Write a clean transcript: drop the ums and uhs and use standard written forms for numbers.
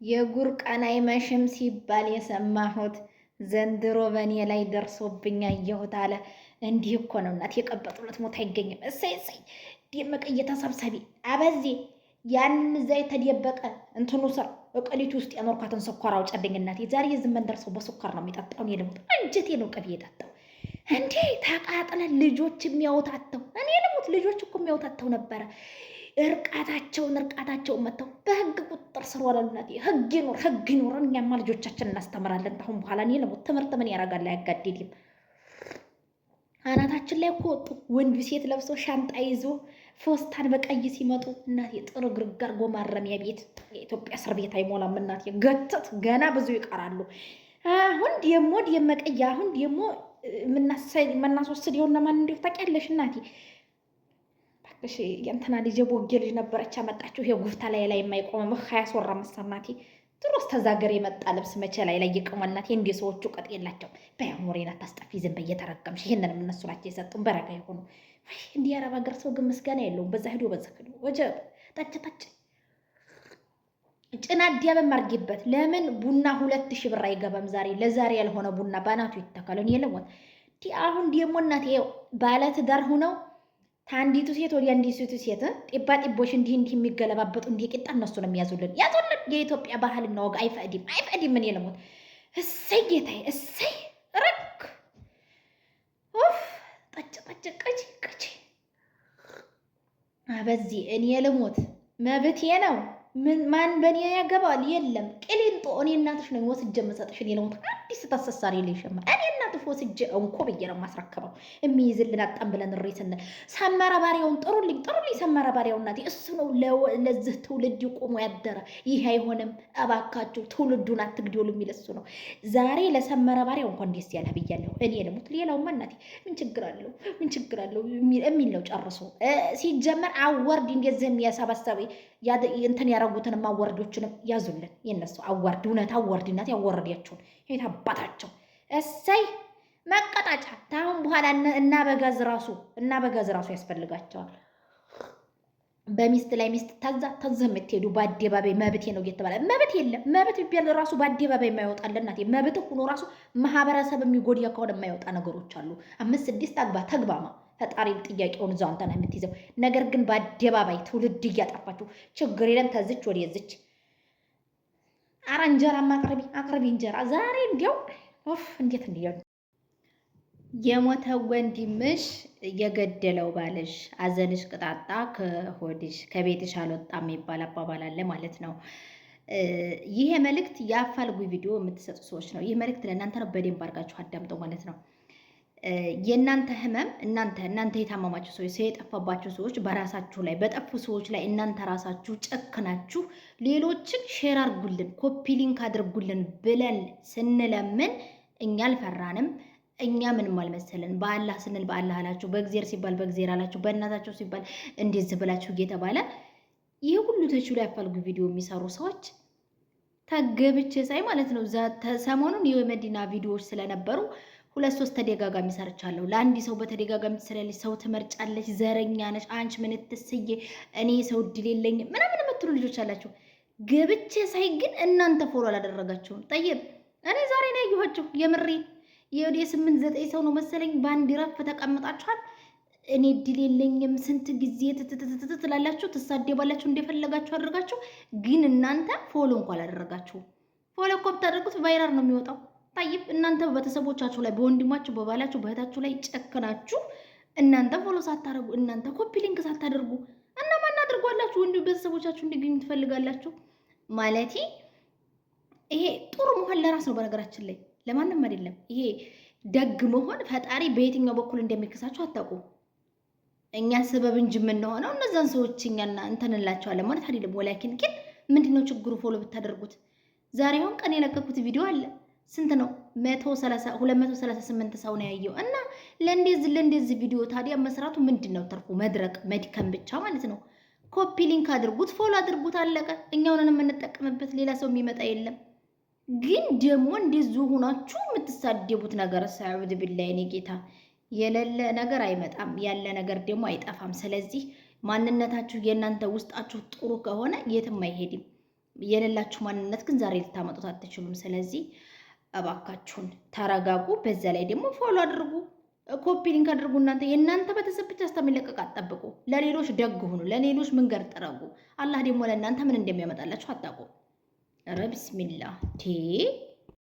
የጉር ቀን አይመሽም ሲባል የሰማሁት ዘንድሮ በእኔ ላይ ደርሶብኝ አየሁት አለ። እንዲህ እኮ ነው እናት የቀበጡለት ሞት አይገኝም። እሰይ እሰይ ደመቀ እየተሰብሰቢ አበዜ ያንን እዛ የተደበቀ እንትኑ ስር እቅሊቱ ውስጥ ያኖርካትን ስኳር አውጨልኝ እናቴ። ዛሬ የዝመን ደርሰው በስኳር ነው የሚጠጣው። እኔ ልሙት አንጀቴ ነው ቅቤ የጠጣው እንዴ ተቃጥለን ልጆች የሚያወታተው እኔ ልሙት ልጆች እኮ የሚያወታተው ነበረ። እርቃታቸውን መተው በህግ ቁጥጥር ስር ዋላሉ። እናቴ ህግ ይኑር። እኛማ ልጆቻችን እናስተምራለን። አሁን በኋላ እኔ ልሙት ትምህርት ምን ያደርጋል? አያጋድልም። አናታችን ላይ እኮ ወጡ። ወንድ ሴት ለብሶ ሻንጣ ይዞ ፎስታን በቀይ ሲመጡ እናቴ ጥሩ ግርጋር ጎማረሚያ ቤት የኢትዮጵያ እስር ቤት አይሞላም። እናቴ ገተት ገና ብዙ ይቀራሉ። አሁን ደሞ ደመቀያ አሁን ደሞ የምናስወስድ የሆነ ማን እንዲሁ ታውቂያለሽ እናቴ። እሺ የእንትና ልጅ ቦጌ ልጅ ነበረች ያመጣችሁ የጉፍታ ላይ የማይቆም ያስወራ መሰናቴ ድሮስ ተዛገር የመጣ ልብስ መቼ ላይ ይቆማልናቴ። እንደ ሰዎቹ ቀጥ የላቸው። በያሞሬና ታስጠፊ ዝም በየተረገምሽ ይሄንንም እነሱ ናቸው የሰጡን በረጋ ይሆኑ። እንዲህ የአረብ ሀገር ሰው ግን ምስጋና የለውም። በዛ ሄዶ ወጀብ ጠጭ ጭና ዲያበም አርጊበት። ለምን ቡና 2000 ብር አይገባም? ለዛሬ ያልሆነ ቡና ባናቱ ይተካልን የለሞት አሁን ደሞ እናቴ ባለትዳር ሁነው ታንዲቱ ሴት ወዲያ አንዲቱ ሴት ጢባ ጢቦሽ እንዲህ የሚገለባበጡ እንዲህ ቂጣ እነሱ ነው የሚያዙልን። የኢትዮጵያ ባህልና ወግ አይፈቅድም። ምን የለሞት እሰይ ጌታዬ እሰይ ረክ ጠጭ ቀጭ አበዚ እኔ ልሞት መብቴ ነው። ማን በኔ ያገባል? የለም ቅሊንጦ እኔ እናትሽ ነኝ ወስጄ የምሰጥሽ። እኔ ልሞት አዲስ ተሰሳሪ ልሽማ እኔ እናትሽ ወስጄ እንኮ ብዬ ነው የማስረከበው። የሚይዝልን አጣም ብለን እሪ ስንል ሰመረ ባሪያውን ጥሩልኝ ሰመረ ባሪያው እናቴ እሱ ነው ለዚህ ትውልድ ቆሞ ያደረ። ይሄ አይሆንም እባካችሁ ትውልዱን አትግደሉ የሚል እሱ ነው። ዛሬ ለሰመረ ባሪያው እንኳን ደስ ያለህ ብያለሁ። እኔ ልሞት ሌላውማ እናቴ ምን ችግር አለው የሚል ነው ጨርሶ። ሲጀመር አወርድ እንደዚህ የሚያሰባሰብ እንትን ያረጉትን አዋርዶችንም ያዙልን። የነሱ አዋርድ እውነት አዋርድነት ያወረዳቸውን የት አባታቸው እሰይ መቀጣጫ። ታሁን በኋላ እና በጋዝ ራሱ ያስፈልጋቸዋል። በሚስት ላይ ሚስት ታዛ የምትሄዱ በአደባባይ መብቴ ነው እየተባለ መብት የለም። መብት ቢባል ራሱ በአደባባይ የማይወጣል እናቴ። መብት ሆኖ ራሱ ማህበረሰብ የሚጎዳ ከሆነ የማይወጣ ነገሮች አሉ። 5 6 ተግባማ ፈጣሪ ጥያቄውን እዛው አንተ ነህ የምትይዘው። ነገር ግን በአደባባይ ትውልድ እያጠፋችሁ ችግር የለም። ተዝች ወደዝች አረ እንጀራ አቅርቢ እንጀራ ዛሬ እንዲያው እንዴት እንዲያው የሞተው ወንድምሽ የገደለው ባልሽ አዘንሽ ቅጣጣ ከሆድሽ ከቤትሽ አልወጣ የሚባል አባባል አለ ማለት ነው። ይሄ መልእክት የአፋልጉኝ ቪዲዮ የምትሰጡ ሰዎች ነው። ይህ መልእክት ለእናንተ ነው። በደንብ አድርጋችሁ አዳምጠው ማለት ነው። የእናንተ ህመም እናንተ የታመማችሁ ሰዎች ሰው የጠፋባችሁ ሰዎች በራሳችሁ ላይ በጠፉ ሰዎች ላይ እናንተ ራሳችሁ ጨክናችሁ ሌሎችን ሼር አድርጉልን ኮፒ ሊንክ አድርጉልን ብለን ስንለምን እኛ አልፈራንም። እኛ ምንም አልመሰለን። በአላህ ስንል በአላህ አላችሁ፣ በእግዚአብሔር ሲባል በእግዚአብሔር አላችሁ፣ በእናታቸው ሲባል እንደዚህ ብላችሁ እየተባለ ይህ ሁሉ ተችሎ ያፋልጉ ቪዲዮ የሚሰሩ ሰዎች ተገብቼ ሳይ ማለት ነው። ሰሞኑን የመዲና ቪዲዮዎች ስለነበሩ 2-3 ተደጋጋሚ ሰርቻለሁ። ለአንድ ሰው በተደጋጋሚ ትሰሪያለሽ፣ ሰው ትመርጫለሽ፣ ዘረኛ ነሽ አንቺ፣ ምን ትስዬ እኔ ሰው እድል የለኝም ምናምን የምትሉ ልጆች አላችሁ። ገብቼ ሳይ ግን እናንተ ፎሎ አላደረጋችሁም። ጠይብ እኔ ዛሬ ነው ያየኋችሁ። የምሬ የወደ 8-9 ሰው ነው መሰለኝ በአንድ ረፍ ተቀምጣችኋል። እኔ እድል የለኝም ስንት ጊዜ ትላላችሁ፣ ትሳደባላችሁ፣ እንደፈለጋችሁ አድርጋችሁ፣ ግን እናንተ ፎሎ እንኳን አላደረጋችሁም። ፎሎ እኮ ብታደርጉት ቫይራል ነው የሚወጣው። ታይብ እናንተ በቤተሰቦቻችሁ ላይ በወንድማችሁ በባላችሁ በእህታችሁ ላይ ጨክናችሁ እናንተ ፎሎ ሳታደርጉ እናንተ ኮፒ ሊንክ ሳታደርጉ እና ማን አድርጓላችሁ? ወንድ ቤተሰቦቻችሁ እንዲገኙ ትፈልጋላችሁ ማለት ይሄ ጥሩ መሆን ለራስ ነው። በነገራችን ላይ ለማንም አይደለም። ይሄ ደግ መሆን ፈጣሪ በየትኛው በኩል እንደሚከሳችሁ አታውቁም። እኛ ሰበብ እንጂ የምንሆነው እነዛን ሰዎች እኛና እንተንላቸዋለን ማለት አይደለም። ወላኪን ግን ምንድነው ችግሩ? ፎሎ ብታደርጉት ዛሬውን ቀን የለቀኩት ቪዲዮ አለ ስንት ነው? 238 ሰው ነው ያየው። እና ለእንደዚህ ቪዲዮ ታዲያ መስራቱ ምንድነው ትርፉ? መድረቅ መድከም ብቻ ማለት ነው። ኮፒ ሊንክ አድርጉት፣ ፎሎ አድርጉት፣ አለቀ። እኛውን የምንጠቀምበት ሌላ ሰው የሚመጣ የለም። ግን ደግሞ እንደዚሁ ሆናችሁ የምትሳደቡት ነገር ሳይውድ ቢላይ እኔ ጌታ የሌለ ነገር አይመጣም፣ ያለ ነገር ደግሞ አይጠፋም። ስለዚህ ማንነታችሁ የእናንተ ውስጣችሁ ጥሩ ከሆነ የትም አይሄድም። የሌላችሁ ማንነት ግን ዛሬ ልታመጡት አትችሉም። ስለዚህ እባካችሁን ተረጋጉ። በዛ ላይ ደግሞ ፎሎ አድርጉ፣ ኮፒ ሊንክ አድርጉ። እናንተ የእናንተ ቤተሰብ ብቻ እስከሚለቀቅ አትጠብቁ። ለሌሎች ደግ ሁኑ፣ ለሌሎች መንገድ ጥረጉ። አላህ ደግሞ ለእናንተ ምን እንደሚያመጣላችሁ አታውቁም። ኧረ ቢስሚላህ